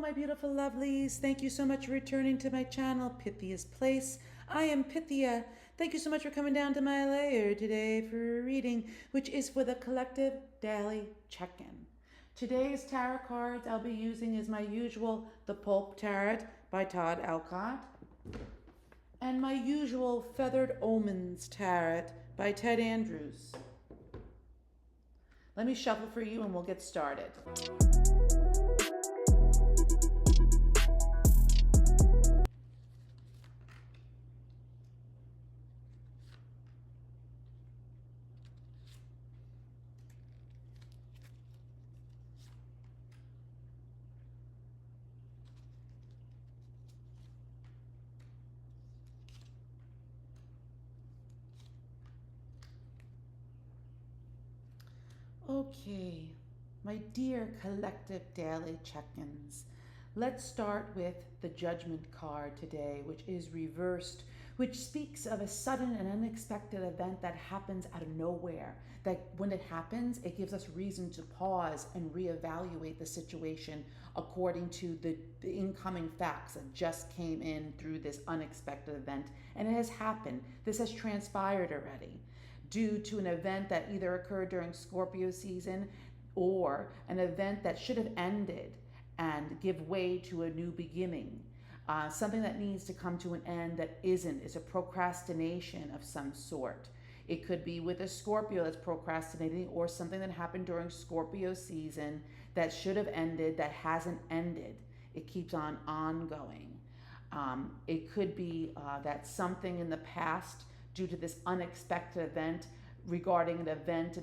my beautiful lovelies. Thank you so much for returning to my channel, Pythia's Place. I am Pythia. Thank you so much for coming down to my lair today for a reading, which is for the collective daily check-in. Today's tarot cards I'll be using is my usual The Pulp Tarot by Todd Alcott and my usual Feathered Omens Tarot by Ted Andrews. Let me shuffle for you and we'll get started. Okay, my dear collective daily check-ins. Let's start with the Judgment card today, which is reversed, which speaks of a sudden and unexpected event that happens out of nowhere. That when it happens, it gives us reason to pause and reevaluate the situation according to the incoming facts that just came in through this unexpected event. And it has happened. This has transpired already due to an event that either occurred during Scorpio season or an event that should have ended and give way to a new beginning. Something that needs to come to an end that isn't, is a procrastination of some sort. It could be with a Scorpio that's procrastinating, or something that happened during Scorpio season that should have ended that hasn't ended. It keeps on ongoing. It could be that something in the past, due to this unexpected event regarding an event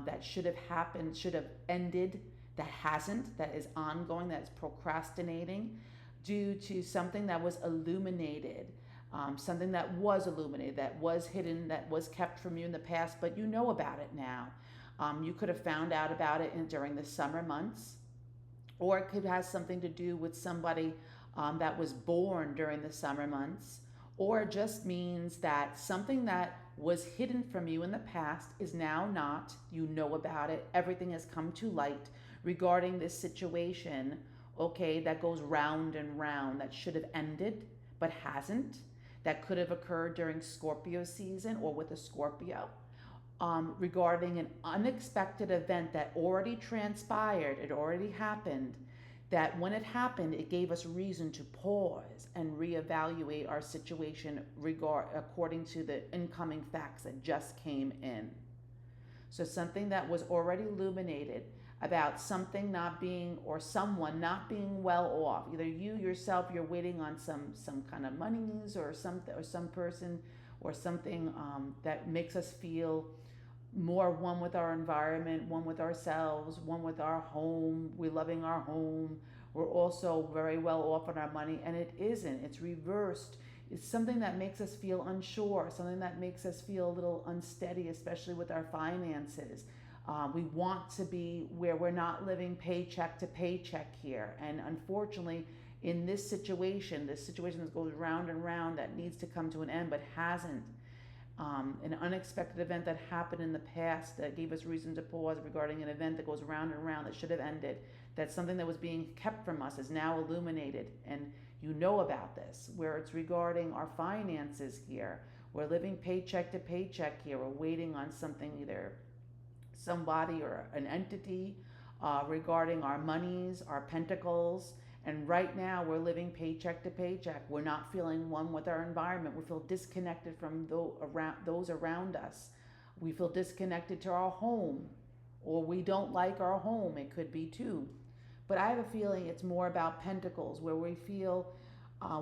that should have happened, should have ended, that hasn't, that is ongoing, that is procrastinating, due to something that was illuminated, something that was illuminated, that was hidden, that was kept from you in the past, but you know about it now. You could have found out about it during the summer months, or it could have something to do with somebody that was born during the summer months, or it just means that something that was hidden from you in the past is now not. You know about it. Everything has come to light regarding this situation, okay, that goes round and round, that should have ended but hasn't, that could have occurred during Scorpio season or with a Scorpio, regarding an unexpected event that already transpired, it already happened, that when it happened, it gave us reason to pause and reevaluate our situation according to the incoming facts that just came in. So something that was already illuminated about something not being, or someone not being well off. Either you yourself, you're waiting on some kind of monies, or some person or something that makes us feel more one with our environment, one with ourselves, one with our home. We're loving our home. We're also very well off on our money, and it isn't. It's reversed. It's something that makes us feel unsure, something that makes us feel a little unsteady, especially with our finances. We want to be where we're not living paycheck to paycheck here. And unfortunately, in this situation that goes round and round, that needs to come to an end but hasn't, an unexpected event that happened in the past that gave us reason to pause regarding an event that goes round and round that should have ended, that something that was being kept from us is now illuminated, and you know about this, where it's regarding our finances here. We're living paycheck to paycheck here. We're waiting on something, either somebody or an entity, regarding our monies, our pentacles. And right now we're living paycheck to paycheck. We're not feeling one with our environment. We feel disconnected from those around us. We feel disconnected to our home, or we don't like our home. It could be too. But I have a feeling it's more about pentacles, where we feel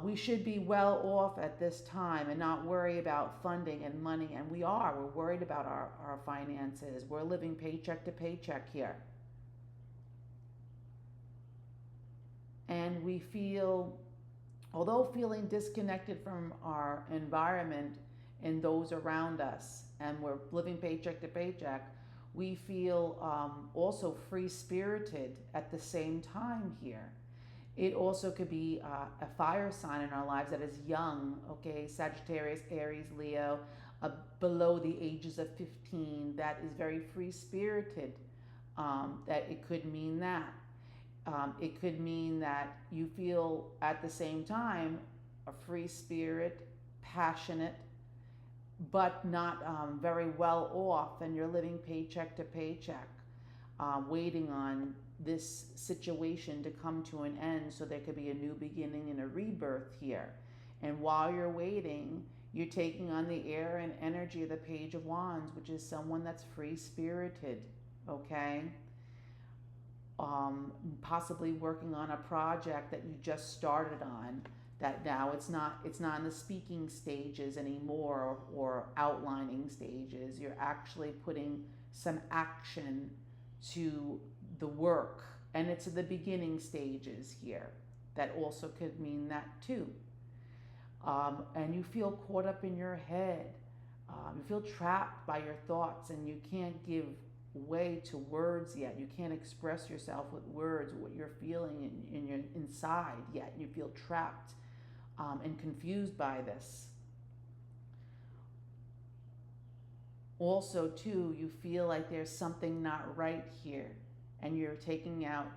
we should be well off at this time and not worry about funding and money. And we are. We're worried about our finances. We're living paycheck to paycheck here. And we feel, although feeling disconnected from our environment and those around us, and we're living paycheck to paycheck, we feel also free-spirited at the same time here. It also could be a fire sign in our lives that is young, okay, Sagittarius, Aries, Leo, below the ages of 15, that is very free-spirited, that it could mean that. It could mean that you feel at the same time a free spirit, passionate, but not very well off, and you're living paycheck to paycheck, waiting on this situation to come to an end so there could be a new beginning and a rebirth here. And while you're waiting, you're taking on the air and energy of the Page of Wands, which is someone that's free spirited, okay? Possibly working on a project that you just started on, that now it's not in the speaking stages anymore, or outlining stages. You're actually putting some action to the work, and it's in the beginning stages here. That also could mean that too. And you feel caught up in your head. You feel trapped by your thoughts, and you can't give way to words yet. You can't express yourself with words, what you're feeling in your inside yet. You feel trapped and confused by this. Also, too, you feel like there's something not right here, and you're taking out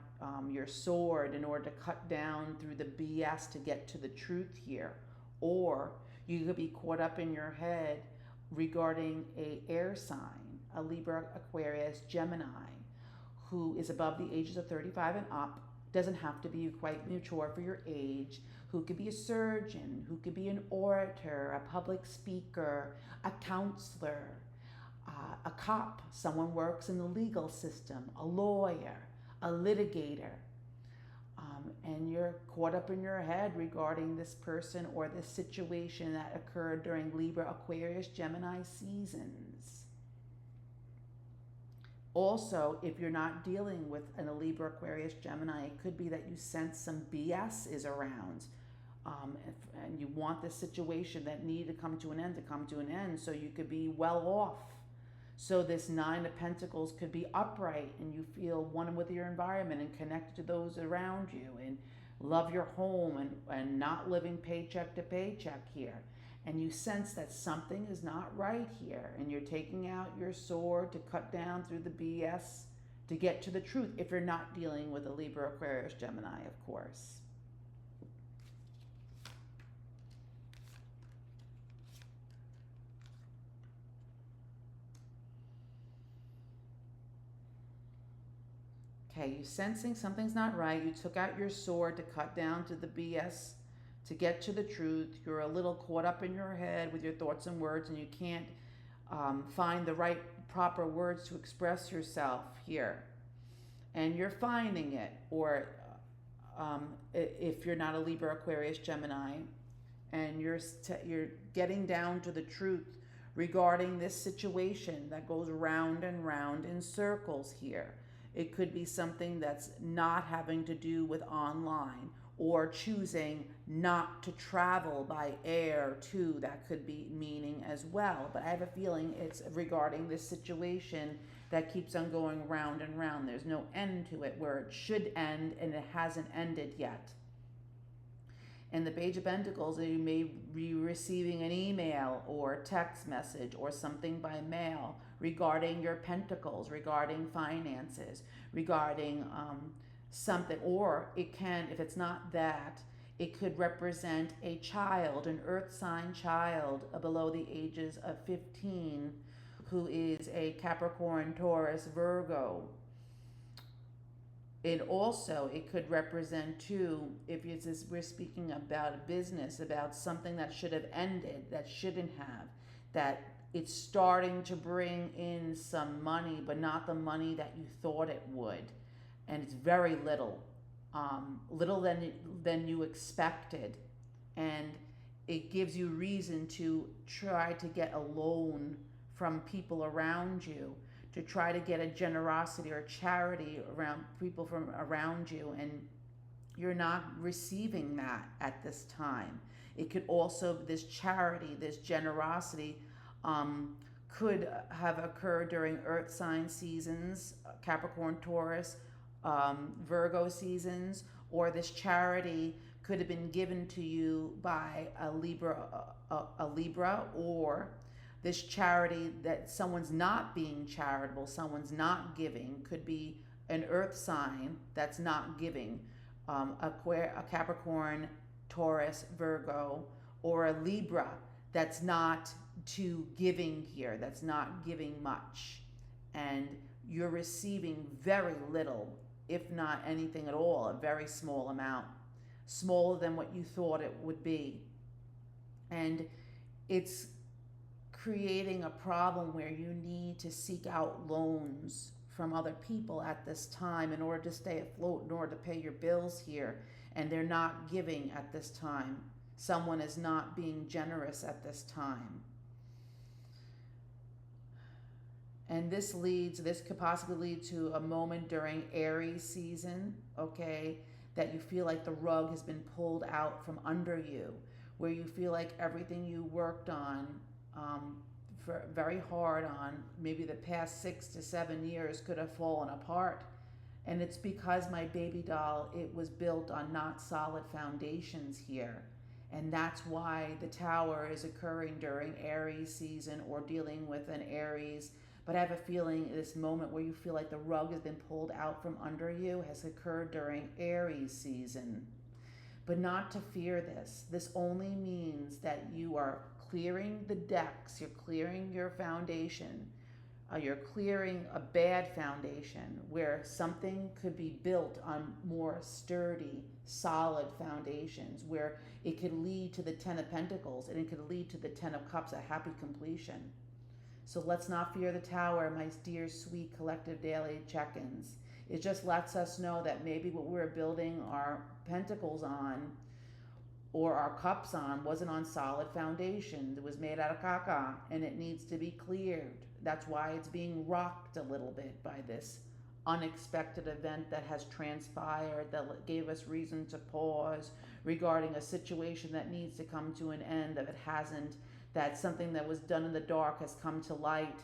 your sword in order to cut down through the BS to get to the truth here. Or you could be caught up in your head regarding a air sign, a Libra, Aquarius, Gemini, who is above the ages of 35 and up, doesn't have to be quite mature for your age, who could be a surgeon, who could be an orator, a public speaker, a counselor, a cop, someone works in the legal system, a lawyer, a litigator. And you're caught up in your head regarding this person or this situation that occurred during Libra, Aquarius, Gemini seasons. Also, if you're not dealing with a Libra, Aquarius, Gemini, it could be that you sense some BS is around. And you want this situation that needed to come to an end, so you could be well off. So this Nine of Pentacles could be upright, and you feel one with your environment and connected to those around you, and love your home, and not living paycheck to paycheck here. And you sense that something is not right here, and you're taking out your sword to cut down through the BS to get to the truth, if you're not dealing with a Libra, Aquarius, Gemini, of course. Okay, you're sensing something's not right. You took out your sword to cut down to the BS to get to the truth. You're a little caught up in your head with your thoughts and words, and you can't find the right, proper words to express yourself here. And you're finding it, or if you're not a Libra, Aquarius, Gemini, and you're getting down to the truth regarding this situation that goes round and round in circles here. It could be something that's not having to do with online, or choosing not to travel by air too. That could be meaning as well. But I have a feeling it's regarding this situation that keeps on going round and round. There's no end to it, where it should end and it hasn't ended yet. And the Page of Pentacles, you may be receiving an email or text message or something by mail regarding your pentacles, regarding finances, regarding something. Or it can, if it's not that, it could represent a child, an earth sign child below the ages of 15, who is a Capricorn, Taurus, Virgo. It could represent too, if we're speaking about a business, about something that should have ended, that shouldn't have, that it's starting to bring in some money, but not the money that you thought it would. And it's very little, little than you expected. And it gives you reason to try to get a loan from people around you, to try to get a generosity or charity around people from around you, and you're not receiving that at this time. It could also, this charity, this generosity, could have occurred during earth sign seasons, Capricorn, Taurus, Virgo seasons, or this charity could have been given to you by a Libra, or this charity that someone's not being charitable, someone's not giving, could be an earth sign that's not giving, a Capricorn, Taurus, Virgo, or a Libra that's not too giving here, that's not giving much, and you're receiving very little, if not anything at all, a very small amount, smaller than what you thought it would be. And it's creating a problem where you need to seek out loans from other people at this time in order to stay afloat, in order to pay your bills here, and they're not giving at this time. Someone is not being generous at this time. And this could possibly lead to a moment during Aries season, okay, that you feel like the rug has been pulled out from under you, where you feel like everything you worked on, for very hard on, maybe the past 6 to 7 years, could have fallen apart. And it's because, my baby doll, it was built on not solid foundations here. And that's why the Tower is occurring during Aries season, or dealing with an Aries. But I have a feeling this moment where you feel like the rug has been pulled out from under you has occurred during Aries season. But not to fear this. This only means that you are clearing the decks, you're clearing your foundation, you're clearing a bad foundation where something could be built on more sturdy, solid foundations, where it could lead to the Ten of Pentacles and it could lead to the Ten of Cups, a happy completion. So let's not fear the Tower, my dear, sweet collective daily check-ins. It just lets us know that maybe what we're building our pentacles on, or our cups on, wasn't on solid foundation. It was made out of caca, and it needs to be cleared. That's why it's being rocked a little bit by this unexpected event that has transpired, that gave us reason to pause regarding a situation that needs to come to an end, that it hasn't, that something that was done in the dark has come to light.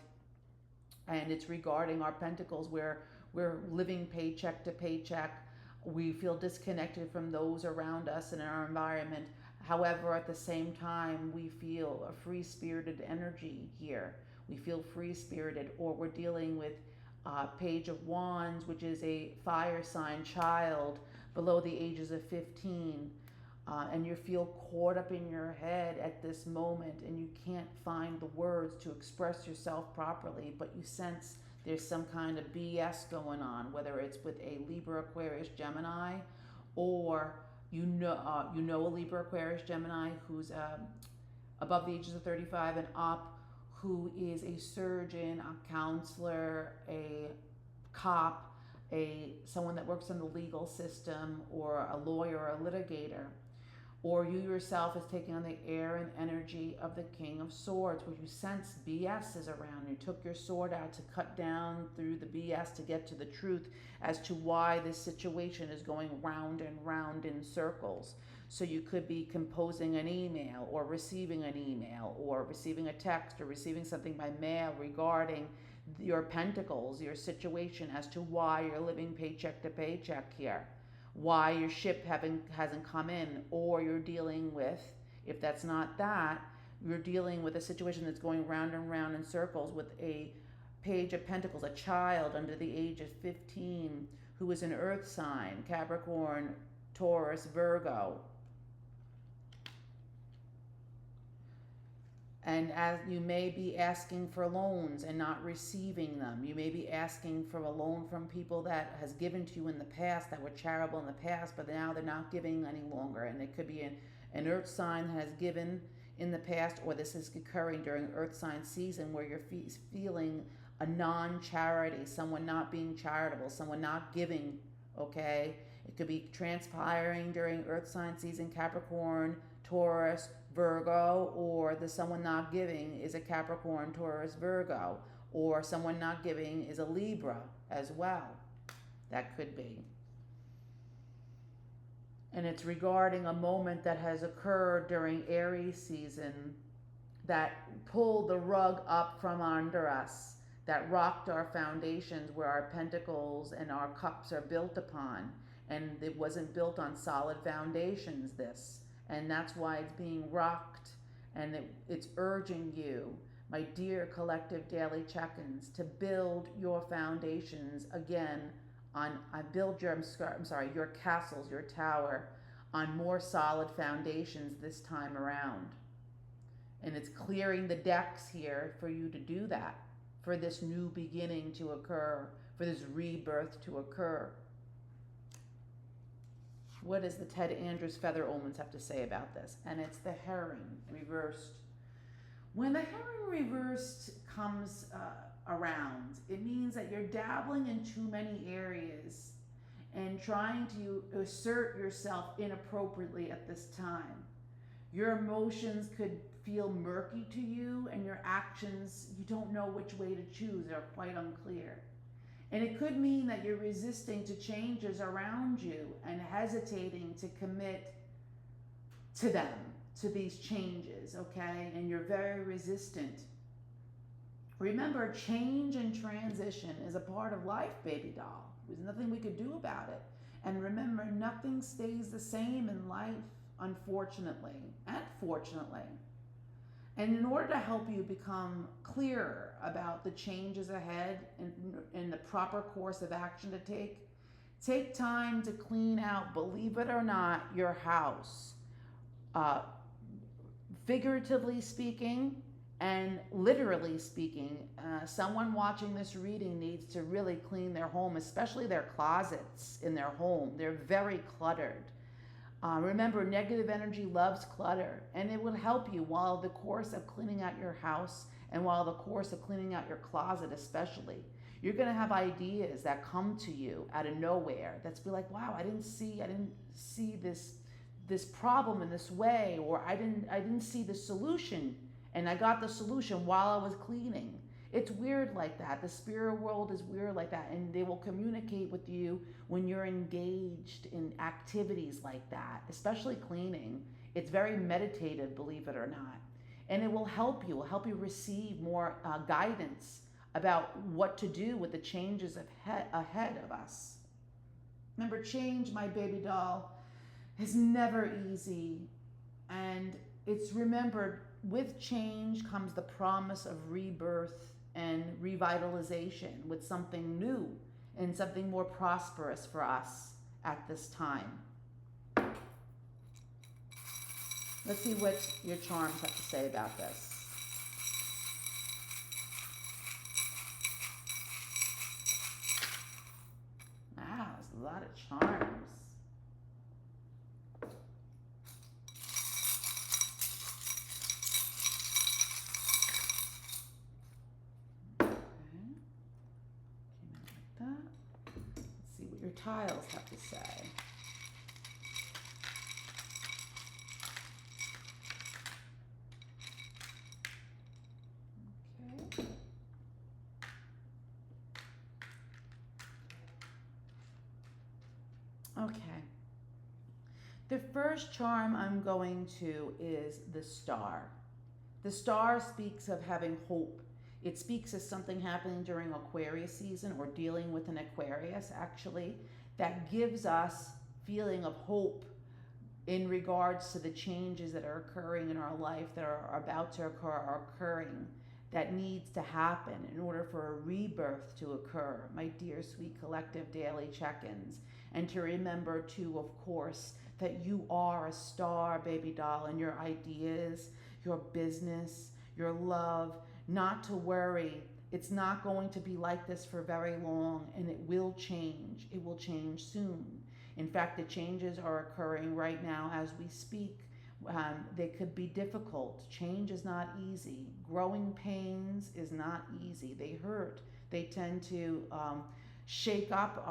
And it's regarding our pentacles, where we're living paycheck to paycheck. We feel disconnected from those around us and in our environment. However, at the same time, we feel a free-spirited energy here. We feel free-spirited. Or we're dealing with Page of Wands, which is a fire sign child below the ages of 15. And you feel caught up in your head at this moment, and you can't find the words to express yourself properly, but you sense there's some kind of BS going on, whether it's with a Libra, Aquarius, Gemini, or you know a Libra, Aquarius, Gemini who's above the ages of 35 and up, who is a surgeon, a counselor, a cop, someone that works in the legal system, or a lawyer or a litigator. Or you yourself is taking on the air and energy of the King of Swords, where you sense BS is around. You took your sword out to cut down through the BS to get to the truth as to why this situation is going round and round in circles. So you could be composing an email, or receiving an email, or receiving a text, or receiving something by mail regarding your pentacles, your situation, as to why you're living paycheck to paycheck here, why your ship hasn't come in. Or you're dealing with, if that's not that, you're dealing with a situation that's going round and round in circles with a Page of Pentacles, a child under the age of 15 who is an earth sign, Capricorn, Taurus, Virgo. And as you may be asking for loans and not receiving them, you may be asking for a loan from people that has given to you in the past, that were charitable in the past, but now they're not giving any longer. And it could be an earth sign that has given in the past, or this is occurring during earth sign season, where you're feeling a non-charity, someone not being charitable, someone not giving, okay? It could be transpiring during earth sign season, Capricorn, Taurus, Virgo, or the someone not giving is a Capricorn, Taurus, Virgo, or someone not giving is a Libra as well. That could be. And it's regarding a moment that has occurred during Aries season that pulled the rug up from under us, that rocked our foundations, where our pentacles and our cups are built upon. And it wasn't built on solid foundations, this. And that's why it's being rocked, and it's urging you, my dear collective daily check-ins, to build your foundations again build your castles, your tower on more solid foundations this time around. And it's clearing the decks here for you to do that, for this new beginning to occur, for this rebirth to occur. What does the Ted Andrews Feather Omens have to say about this? And it's the Heron reversed. When the Heron reversed comes around, it means that you're dabbling in too many areas and trying to assert yourself inappropriately at this time. Your emotions could feel murky to you, and your actions, you don't know which way to choose. They're quite unclear. And it could mean that you're resisting to changes around you and hesitating to commit to them, to these changes, okay? And you're very resistant. Remember, change and transition is a part of life, baby doll. There's nothing we could do about it. And remember, nothing stays the same in life, unfortunately and fortunately. And in order to help you become clearer about the changes ahead and the proper course of action to take time to clean out, believe it or not, your house. Figuratively speaking and literally speaking, someone watching this reading needs to really clean their home, especially their closets in their home. They're very cluttered. Remember, negative energy loves clutter, and it will help you while the course of cleaning out your house and while the course of cleaning out your closet especially. You're going to have ideas that come to you out of nowhere that's be like, wow, I didn't see this problem in this way, or I didn't see the solution, and I got the solution while I was cleaning. It's weird like that. The spirit world is weird like that, and they will communicate with you when you're engaged in activities like that, especially cleaning. It's very meditative, believe it or not, and it will help you receive more guidance about what to do with the changes ahead of us. Remember, change, my baby doll, is never easy, and it's remembered with change comes the promise of rebirth and revitalization with something new and something more prosperous for us at this time. Let's see what your charms have to say about this. Wow, there's a lot of charms. Your tiles have to say. Okay. The first charm I'm going to is the star. The star speaks of having hope. It speaks of something happening during Aquarius season, or dealing with an Aquarius actually, that gives us feeling of hope in regards to the changes that are occurring in our life, that are about to occur, are occurring, that needs to happen in order for a rebirth to occur, my dear sweet collective daily check-ins. And to remember too, of course, that you are a star, baby doll, and your ideas, your business, your love, not to worry. It's not going to be like this for very long, and it will change. It will change soon. In fact, the changes are occurring right now as we speak. They could be difficult. Change is not easy. Growing pains is not easy. They hurt. They tend to shake up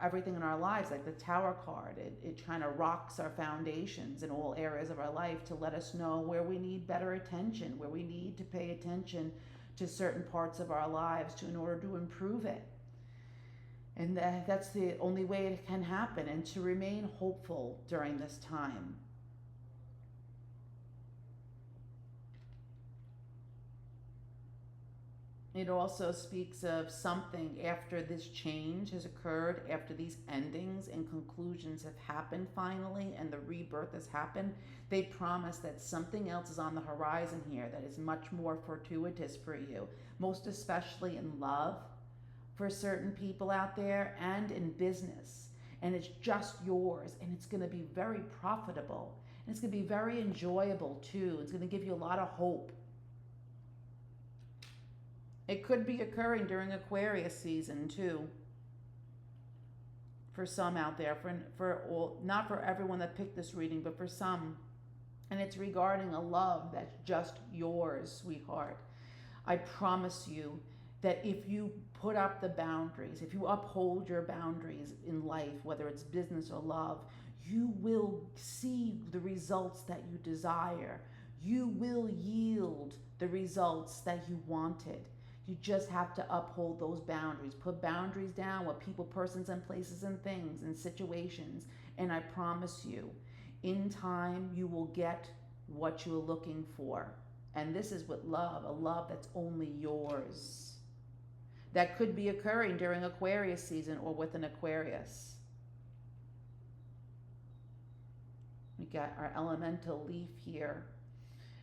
everything in our lives, like the Tower card. It kind of rocks our foundations in all areas of our life to let us know where we need better attention, where we need to pay attention to certain parts of our lives in order to improve it. And that's the only way it can happen, and to remain hopeful during this time. It also speaks of something after this change has occurred, after these endings and conclusions have happened finally, and the rebirth has happened. They promise that something else is on the horizon here that is much more fortuitous for you, most especially in love, for certain people out there and in business. And it's just yours, and it's going to be very profitable, and it's going to be very enjoyable too. It's going to give you a lot of hope. It could be occurring during Aquarius season too, for some out there, for all, not for everyone that picked this reading, but for some. And it's regarding a love that's just yours, sweetheart. I promise you that if you put up the boundaries, if you uphold your boundaries in life, whether it's business or love, you will see the results that you desire. You will yield the results that you wanted. You just have to uphold those boundaries. Put boundaries down with people, persons, and places, and things, and situations. And I promise you, in time, you will get what you're looking for. And this is with love, a love that's only yours. That could be occurring during Aquarius season or with an Aquarius. We got our elemental leaf here.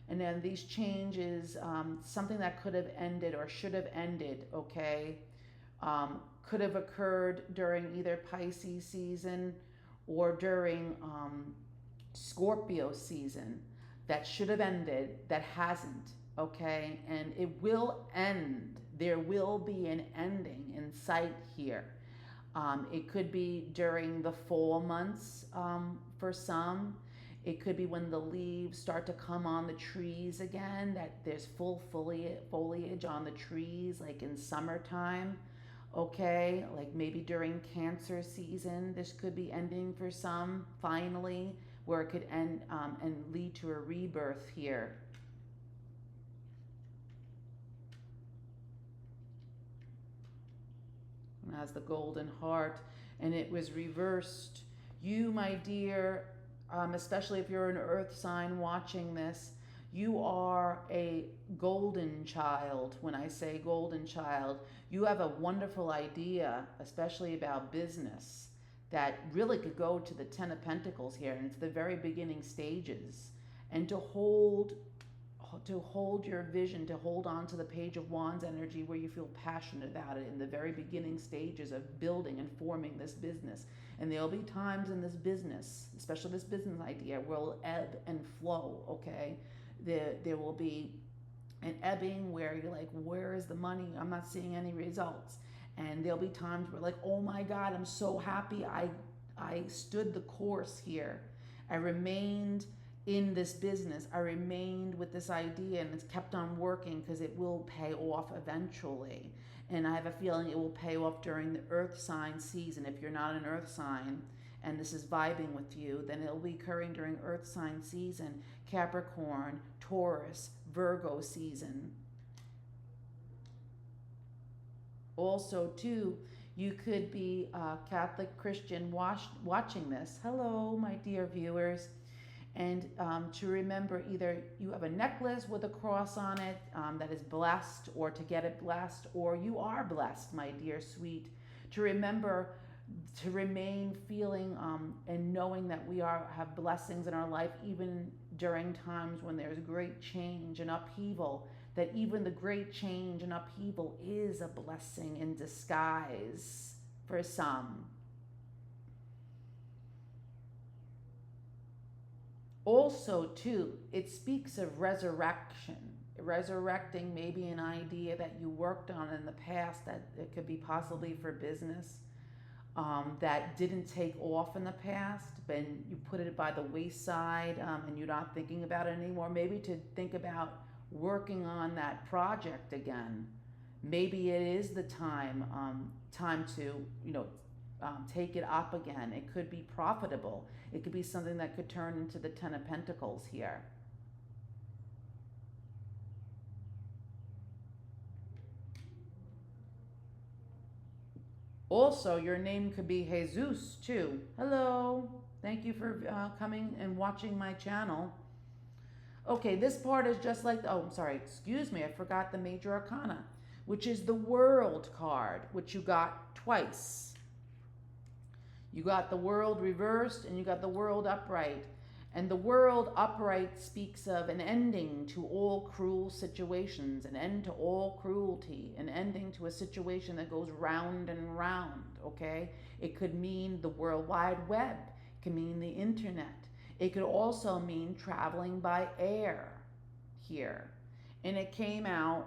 And then these changes, something that could have ended or should have ended, okay, could have occurred during either Pisces season or during Scorpio season. That should have ended, that hasn't, okay? And it will end. There will be an ending in sight here. It could be during the fall months for some. It could be when the leaves start to come on the trees again, that there's full foliage on the trees, like in summertime, okay? Like maybe during Cancer season, this could be ending for some, finally, where it could end and lead to a rebirth here. And as the golden heart, and it was reversed. You, my dear, especially if you're an earth sign watching this, you are a golden child. When I say golden child, you have a wonderful idea, especially about business, that really could go to the Ten of Pentacles here, and it's the very beginning stages. And to hold your vision, to hold on to the Page of Wands energy where you feel passionate about it in the very beginning stages of building and forming this business. And there'll be times in this business, especially this business idea, where it'll ebb and flow, okay? There will be an ebbing where you're like, where is the money? I'm not seeing any results. And there'll be times where like, oh my God, I'm so happy I stood the course here. I remained in this business. I remained with this idea, and it's kept on working because it will pay off eventually. And I have a feeling it will pay off during the earth sign season. If you're not an earth sign and this is vibing with you, then it'll be occurring during earth sign season, Capricorn, Taurus, Virgo season. Also, too, you could be a Catholic Christian watching this. Hello, my dear viewers. And to remember, either you have a necklace with a cross on it that is blessed, or to get it blessed, or you are blessed, my dear sweet. To remember to remain feeling and knowing that we have blessings in our life, even during times when there's great change and upheaval, that even the great change and upheaval is a blessing in disguise for some. Also, too, it speaks of resurrection. Resurrecting maybe an idea that you worked on in the past, that it could be possibly for business, that didn't take off in the past, but you put it by the wayside and you're not thinking about it anymore. Maybe to think about working on that project again. Maybe it is the time to, take it up again. It could be profitable. It could be something that could turn into the Ten of Pentacles here. Also, your name could be Jesus too. Hello. Thank you for coming and watching my channel. Okay, this part is just like, I'm sorry, excuse me, I forgot the Major Arcana, which is the World card, which you got twice. You got the World reversed and you got the World upright. And the world upright speaks of an ending to all cruel situations, an end to all cruelty, an ending to a situation that goes round and round, okay? It could mean the World Wide Web, it could mean the internet. It could also mean traveling by air here. And it came out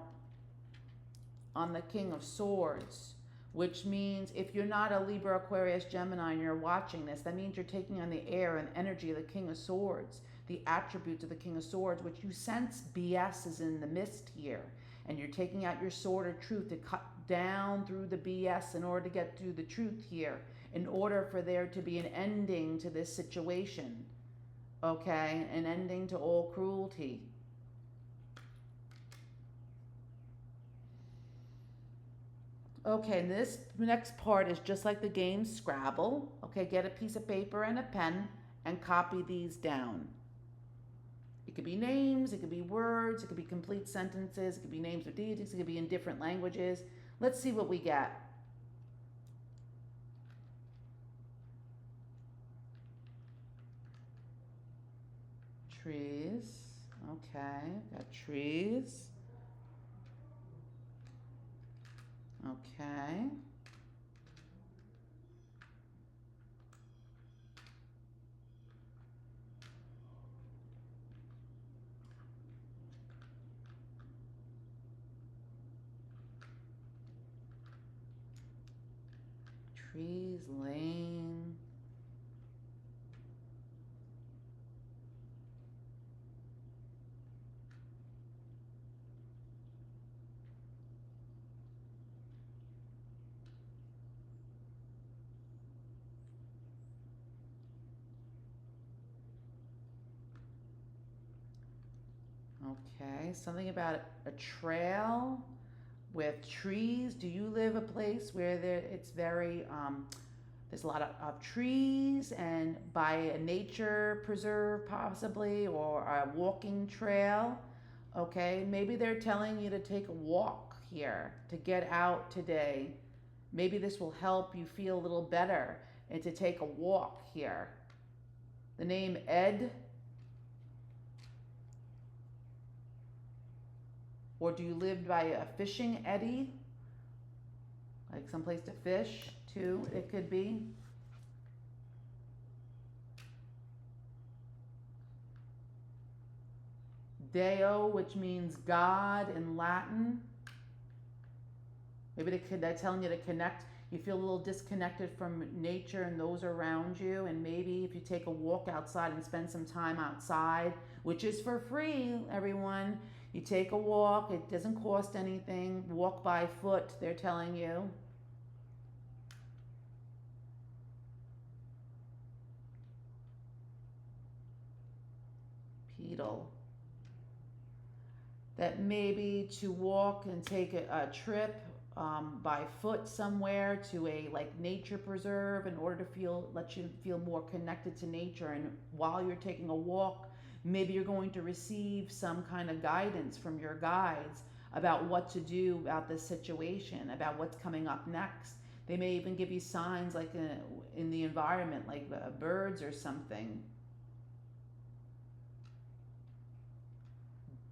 on the King of Swords, which means if you're not a Libra, Aquarius, Gemini, and you're watching this, that means you're taking on the air and energy of the King of Swords, the attributes of the King of Swords, which you sense BS is in the mist here. And you're taking out your sword of truth to cut down through the BS in order to get through the truth here, in order for there to be an ending to this situation, okay? An ending to all cruelty. Okay, and this next part is just like the game Scrabble. Okay, get a piece of paper and a pen and copy these down. It could be names, it could be words, it could be complete sentences, it could be names of deities, it could be in different languages. Let's see what we get. Trees. Okay, got trees. Okay. Trees, lane. Okay, something about a trail with trees. Do you live a place where it's very there's a lot of trees and by a nature preserve possibly, or a walking trail? Okay, maybe they're telling you to take a walk here, to get out today. Maybe this will help you feel a little better and to take a walk here. The name Ed. Or do you live by a fishing eddy? Like someplace to fish too, it could be. Deo, which means God in Latin. Maybe they're telling you to connect. You feel a little disconnected from nature and those around you. And maybe if you take a walk outside and spend some time outside, which is for free, everyone. You take a walk, it doesn't cost anything. Walk by foot, they're telling you. Pedal. That maybe to walk and take a trip by foot somewhere to a like nature preserve in order to let you feel more connected to nature. And while you're taking a walk, maybe you're going to receive some kind of guidance from your guides about what to do about this situation, about what's coming up next. They may even give you signs like in the environment, like birds or something.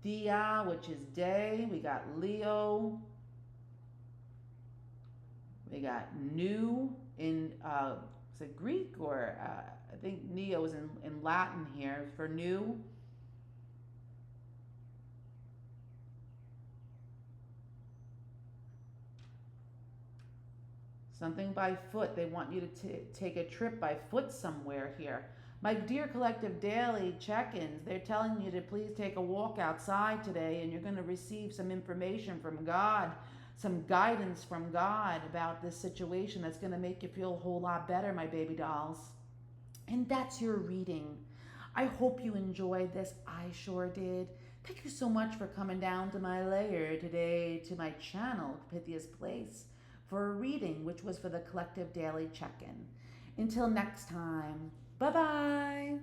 Dia, which is day. We got Leo. We got new in, is it Greek or I think Neo is in Latin here for new. Something by foot. They want you to take a trip by foot somewhere here. My dear collective daily check-ins, they're telling you to please take a walk outside today and you're going to receive some information from God, some guidance from God about this situation that's going to make you feel a whole lot better, my baby dolls. And that's your reading. I hope you enjoyed this. I sure did. Thank you so much for coming down to my lair today, to my channel, Pythia's Place, for a reading, which was for the collective daily check-in. Until next time, bye-bye.